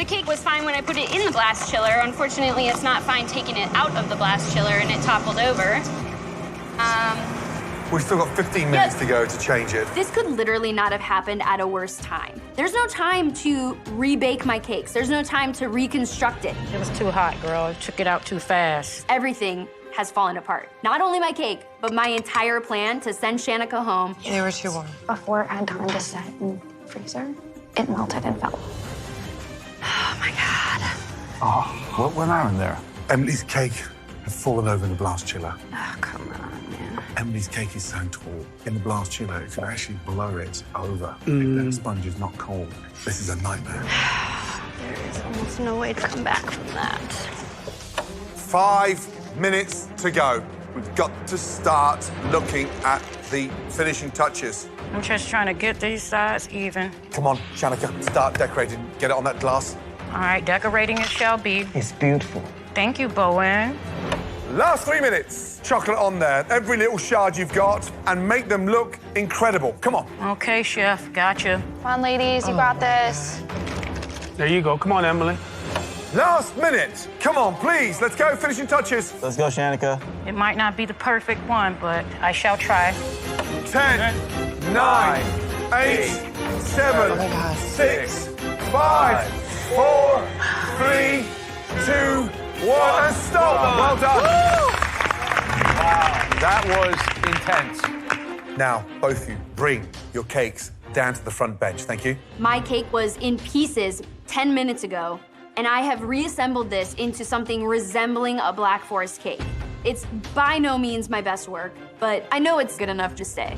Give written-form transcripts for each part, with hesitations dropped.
The cake was fine when I put it in the blast chiller. Unfortunately, it's not fine taking it out of the blast chiller and it toppled over. We've still got 15 minutes to go to change it. This could literally not have happened at a worse time. There's no time to rebake my cakes. There's no time to reconstruct it. It was too hot, girl. It took it out too fast. Everything has fallen apart. Not only my cake, but my entire plan to send Shanika home. They were too warm. Before it had time to set in the freezer, it melted and fell. Oh my God. Oh, what went on in there? Emily's cake had fallen over in the blast chiller. Oh, come on, man. Emily's cake is so tall. In the blast chiller, it could actually blow it over if the sponge is not cold. This is a nightmare. There is almost no way to come back from that. 5 minutes to go. We've got to start looking at the finishing touches. I'm just trying to get these sides even. Come on, Shanika, start decorating. Get it on that glass. All right, decorating it shall be. It's beautiful. Thank you, Bowen. Last 3 minutes. Chocolate on there, every little shard you've got, and make them look incredible. Come on. Okay, chef, gotcha. Come on, ladies, you got this. There you go. Come on, Emily. Last minute. Come on, please. Let's go. Finishing touches. Let's go, Shanika. It might not be the perfect one, but I shall try. 10, 9, 8, 7, 6, 5, 4, 3, 2, 1, and stop. Well done. Wow, that was intense. Now, both of you, bring your cakes down to the front bench. Thank you. My cake was in pieces 10 minutes ago, and I have reassembled this into something resembling a Black Forest cake. It's by no means my best work, but I know it's good enough to stay.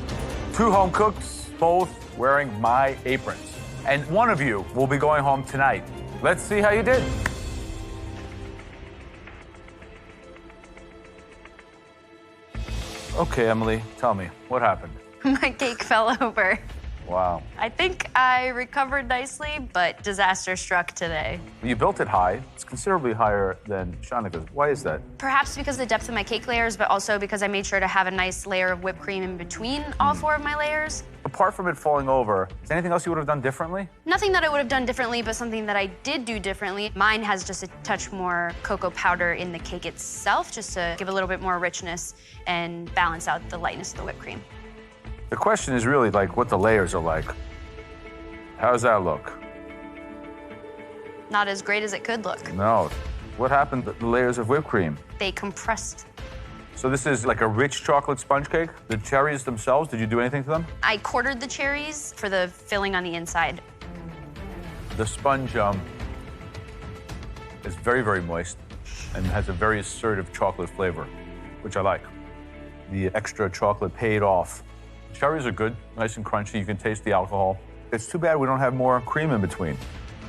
2 home cooks, both wearing my aprons. And one of you will be going home tonight. Let's see how you did. Okay, Emily, tell me, what happened? My cake fell over. Wow. I think I recovered nicely, but disaster struck today. You built it high. It's considerably higher than Shanika's. Why is that? Perhaps because of the depth of my cake layers, but also because I made sure to have a nice layer of whipped cream in between all 4 of my layers. Apart from it falling over, is there anything else you would have done differently? Nothing that I would have done differently, but something that I did do differently. Mine has just a touch more cocoa powder in the cake itself, just to give a little bit more richness and balance out the lightness of the whipped cream. The question is really like what the layers are like. How does that look? Not as great as it could look. No. What happened to the layers of whipped cream? They compressed. So this is like a rich chocolate sponge cake? The cherries themselves, did you do anything to them? I quartered the cherries for the filling on the inside. The sponge is very, very moist and has a very assertive chocolate flavor, which I like. The extra chocolate paid off. Cherries are good, nice and crunchy. You can taste the alcohol. It's too bad we don't have more cream in between.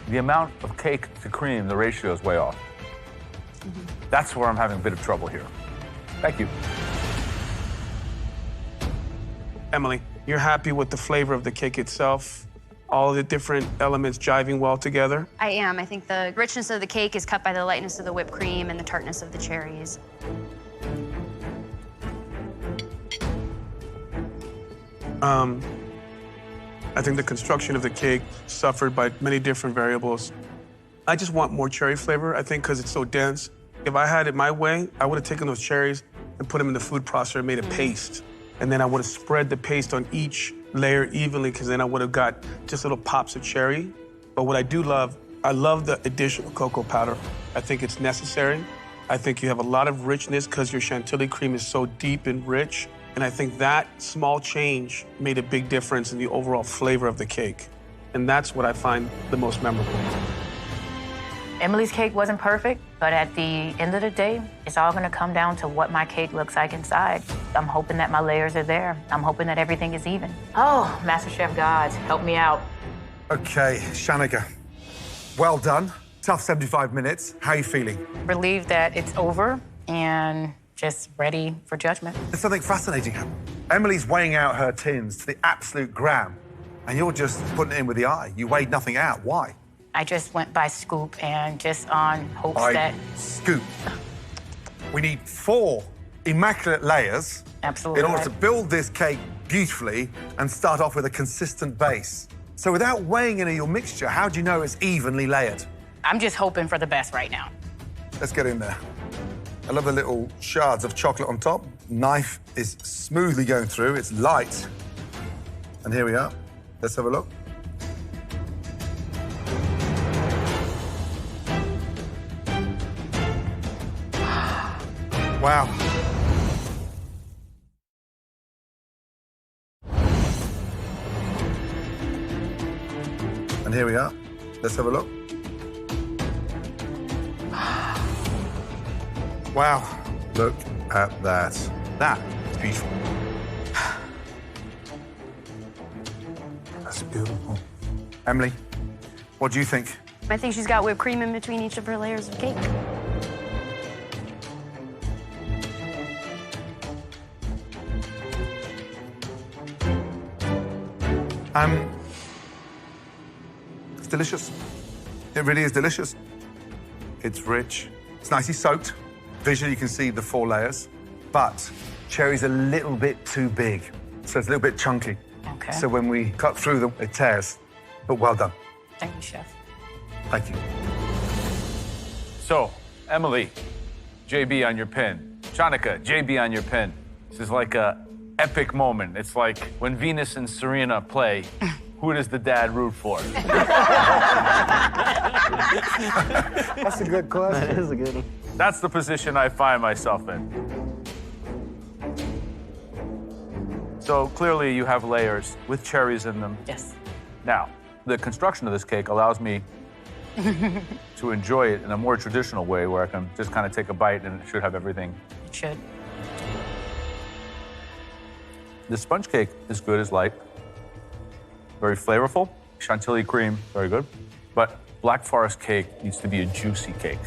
The amount of cake to cream, the ratio is way off. That's where I'm having a bit of trouble here. Thank you. Emily, you're happy with the flavor of the cake itself? All the different elements jiving well together? I am. I think the richness of the cake is cut by the lightness of the whipped cream and the tartness of the cherries. I think the construction of the cake suffered by many different variables. I just want more cherry flavor, I think, because it's so dense. If I had it my way, I would have taken those cherries and put them in the food processor and made a paste. And then I would have spread the paste on each layer evenly, because then I would have got just little pops of cherry. But what I do love, I love the addition of cocoa powder. I think it's necessary. I think you have a lot of richness because your chantilly cream is so deep and rich. And I think that small change made a big difference in the overall flavor of the cake. And that's what I find the most memorable. Emily's cake wasn't perfect, but at the end of the day, it's all gonna come down to what my cake looks like inside. I'm hoping that my layers are there. I'm hoping that everything is even. Oh, Masterchef gods, help me out. Okay, Shanika, well done. Tough 75 minutes. How are you feeling? Relieved that it's over and just ready for judgment. There's something fascinating happening. Emily's weighing out her tins to the absolute gram, and you're just putting it in with the eye. You weighed nothing out. Why? I just went by scoop and just on hopes that... Scoop. We need 4 immaculate layers Absolutely. in order to build this cake beautifully and start off with a consistent base. So without weighing any of your mixture, how do you know it's evenly layered? I'm just hoping for the best right now. Let's get in there. I love the little shards of chocolate on top. Knife is smoothly going through. It's light. And here we are. Let's have a look. Wow. And here we are. Let's have a look. Wow. Look at that. That is beautiful. That's beautiful. Emily, what do you think? I think she's got whipped cream in between each of her layers of cake. It's delicious. It really is delicious. It's rich. It's nicely soaked. Visually, you can see the 4 layers, but cherry's a little bit too big, so it's a little bit chunky. Okay. So when we cut through them, it tears. But well done. Thank you, Chef. Thank you. So, Emily, JB on your pin. Shanika, JB on your pin. This is like a epic moment. It's like when Venus and Serena play, who does the dad root for? That's a good question. That is a good one. That's the position I find myself in. So clearly you have layers with cherries in them. Yes. Now, the construction of this cake allows me to enjoy it in a more traditional way where I can just kind of take a bite and it should have everything. It should. The sponge cake is good, it's light, very flavorful. Chantilly cream, very good. But Black Forest cake needs to be a juicy cake.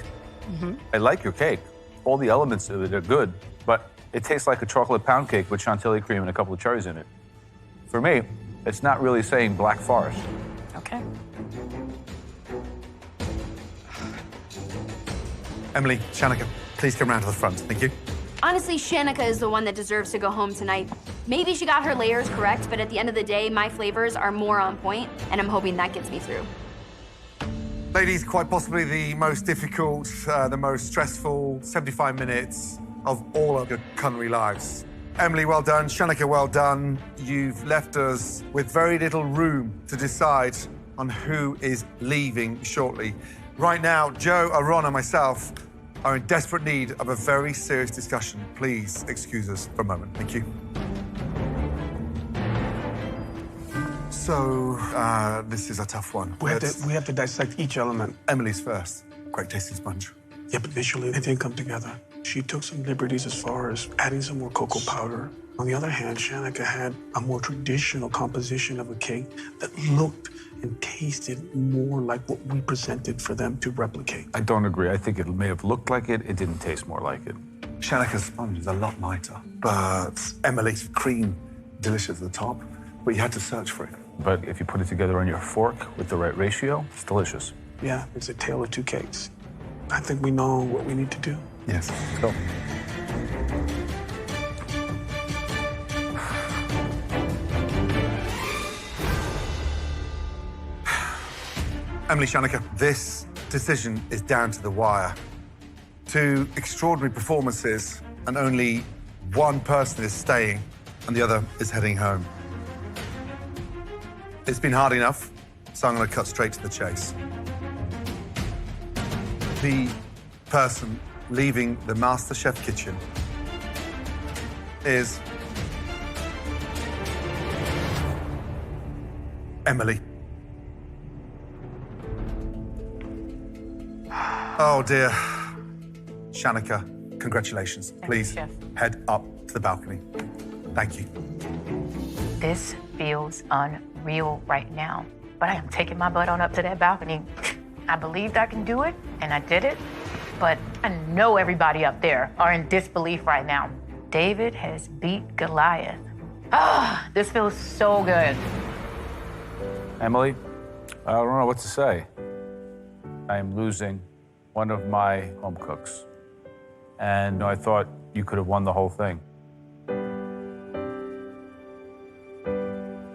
I like your cake. All the elements of it are good, but it tastes like a chocolate pound cake with chantilly cream and a couple of cherries in it. For me, it's not really saying Black Forest. Okay. Emily, Shanika, please come round to the front. Thank you. Honestly, Shanika is the one that deserves to go home tonight. Maybe she got her layers correct, but at the end of the day, my flavors are more on point, and I'm hoping that gets me through. Ladies, quite possibly the most difficult, the most stressful 75 minutes of all of your culinary lives. Emily, well done. Shanika, well done. You've left us with very little room to decide on who is leaving shortly. Right now, Joe, Aaron, and myself are in desperate need of a very serious discussion. Please excuse us for a moment. Thank you. So, this is a tough one. We have to dissect each element. Emily's first. Great tasting sponge. Yeah, but visually, it didn't come together. She took some liberties as far as adding some more cocoa powder. On the other hand, Shanika had a more traditional composition of a cake that looked and tasted more like what we presented for them to replicate. I don't agree. I think it may have looked like it. It didn't taste more like it. Shanika's sponge is a lot lighter, but Emily's cream, delicious at the top, but you had to search for it. But if you put it together on your fork with the right ratio, it's delicious. Yeah, it's a tale of two cakes. I think we know what we need to do. Yes, go. Emily, Shanika, this decision is down to the wire. 2 extraordinary performances, and only one person is staying, and the other is heading home. It's been hard enough, so I'm going to cut straight to the chase. The person leaving the Masterchef kitchen is Emily. Oh dear. Shanika, congratulations. Please Chef. head up to the balcony. Thank you. This feels unreal right now, but I am taking my butt on up to that balcony. I believed I can do it, and I did it, but I know everybody up there are in disbelief right now. David has beat Goliath. This feels so good. Emily, I don't know what to say. I am losing one of my home cooks. And I thought you could have won the whole thing.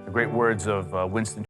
The great words of Winston